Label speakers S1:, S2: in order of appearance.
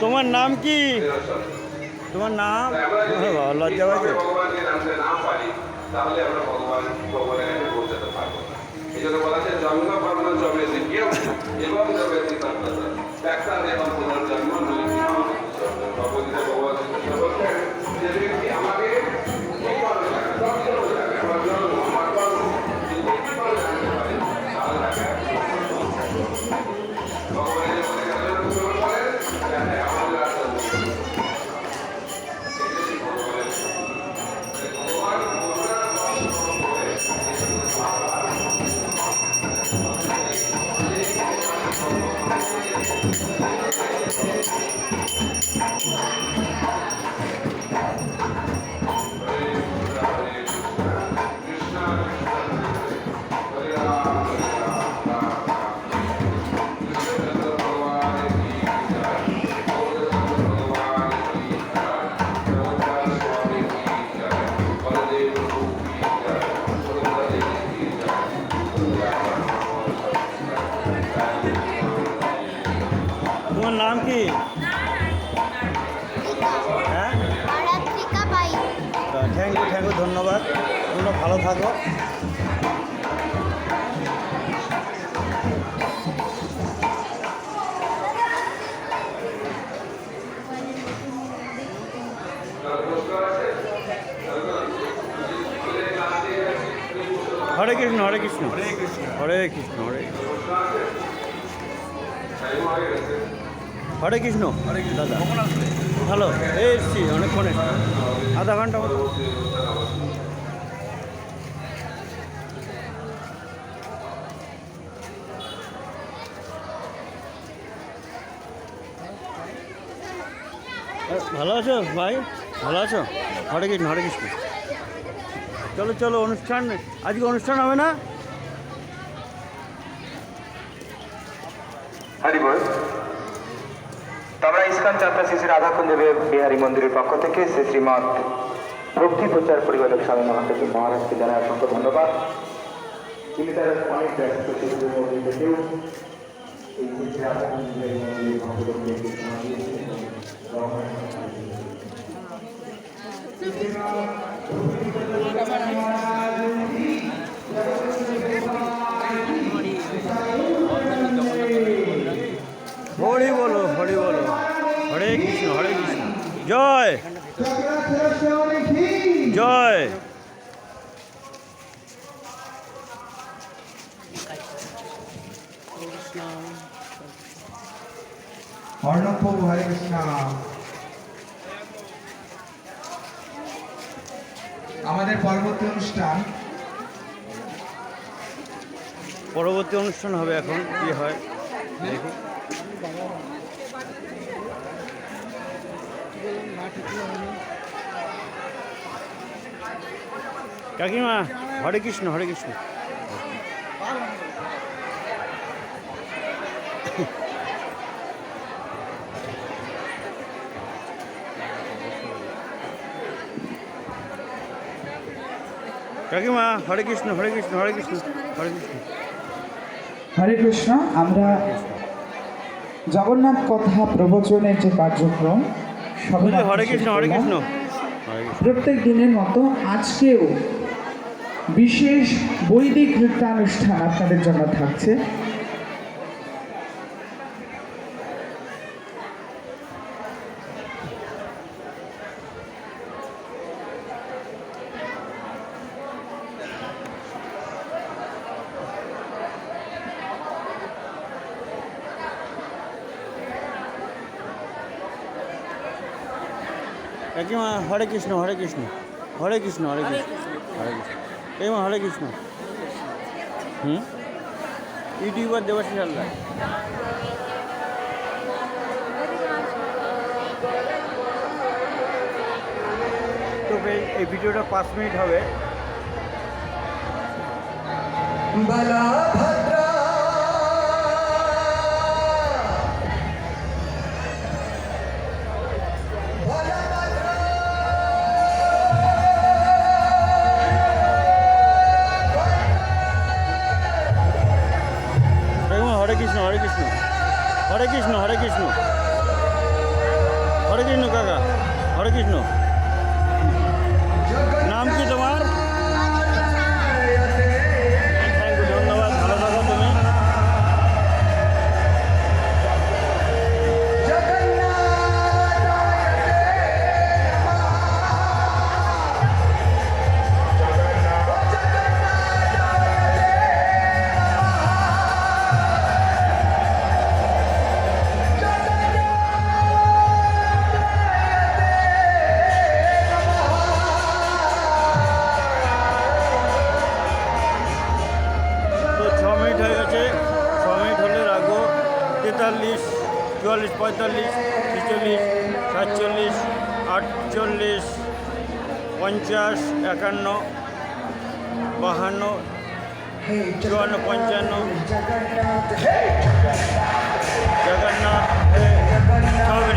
S1: তোমার নাম কি? তোমার নাম? লজ্জা পাইছে। তাহলে আমরা ভগবানের কাছে পৌঁছাতে পারবো। এই জন্য বলা যায় জন্ম কর্ম জমে কেউ এবং জমে ডাক্তার এবং পুনর্জন্ম ভগবতীতে ভগবান কৃষ্ণ বলছেন যে ব্যক্তি আমাকে এই কর্মে লাগে জন্ম লাগে আমার জন্ম আমার কর্ম যদি কি করে জানতে পারে তাহলে তাকে ভগবানের মধ্যে কাজে শুরু করেন যাতে আমাদের রাস্তা তোমার নাম কি? হ্যাঁ, থ্যাংক ইউ ধন্যবাদ। তোমরা ভালো থাকো। হরে কৃষ্ণ হরে কৃষ্ণ হরে কৃষ্ণ হরে কৃষ্ণ হরে হরে কৃষ্ণ দাদা ভালো এসছি অনেকক্ষণে আধা ঘন্টা মতো। ভালো আছো ভাই? ভালো আছো? হরে কৃষ্ণ হরে কৃষ্ণ। চলো চলো অনুষ্ঠান, আজকে অনুষ্ঠান হবে না?
S2: হরিবল। তোমরা ইস্কন যাত্রা শ্রী রাধাকুঞ্জ বিহারী মন্দিরের পক্ষ থেকে শ্রীমৎ ভক্তি প্রচার পরিবারের স্বামী মহাদেব মহারাজকে জানাই অসংখ্য ধন্যবাদ। তিনি তার অনেক ব্যস্ত থেকেও এই শ্রী রাধাকুঞ্জ বিহারী মন্দিরের ভক্তদেরকে
S1: হরি বলো হরি বলো হরে কৃষ্ণ হরে কৃষ্ণ। জয় জয়।
S3: অর্ণব হরে কৃষ্ণ। আমাদের পরবর্তী
S1: অনুষ্ঠান হবে এখন কি হয় দেখি। কাকিমা হরে কৃষ্ণ হরে কৃষ্ণ। কাকিমা হরে কৃষ্ণ হরে কৃষ্ণ হরে কৃষ্ণ হরে কৃষ্ণ
S3: হরে কৃষ্ণ। আমরা জগন্নাথ কথা প্রবচনের যে কার্যক্রম
S1: হরে কৃষ্ণ হরে কৃষ্ণ
S3: প্রত্যেক দিনের মতো আজকেও বিশেষ বৈদিক নৃত্যানুষ্ঠান আপনাদের জন্য থাকছে।
S1: কাকিমা হরে কৃষ্ণ হরে কৃষ্ণ হরে কৃষ্ণ হরে কৃষ্ণ হরে কৃষ্ণ। এই মা হরে কৃষ্ণ। ইউটিউবার দেবাশিস হালদার। তো এই ভিডিওটা 5 মিনিট হবে। হরে কৃষ্ণ হরে কৃষ্ণ হরে কৃষ্ণ হরে কৃষ্ণ।
S4: হরে কৃষ্ণ কাকা, হরে কৃষ্ণ। নাম কি তোমার? থ্যাংক ইউ, ধন্যবাদ, ভালো থাকো তুমি। তো 6 মিনিট হয়ে গেছে, 6 মিনিট হলে রাখবো। 43, 44, 45, 46, 47, 48, 50, 51, 52, 54, 55, জগন্নাথ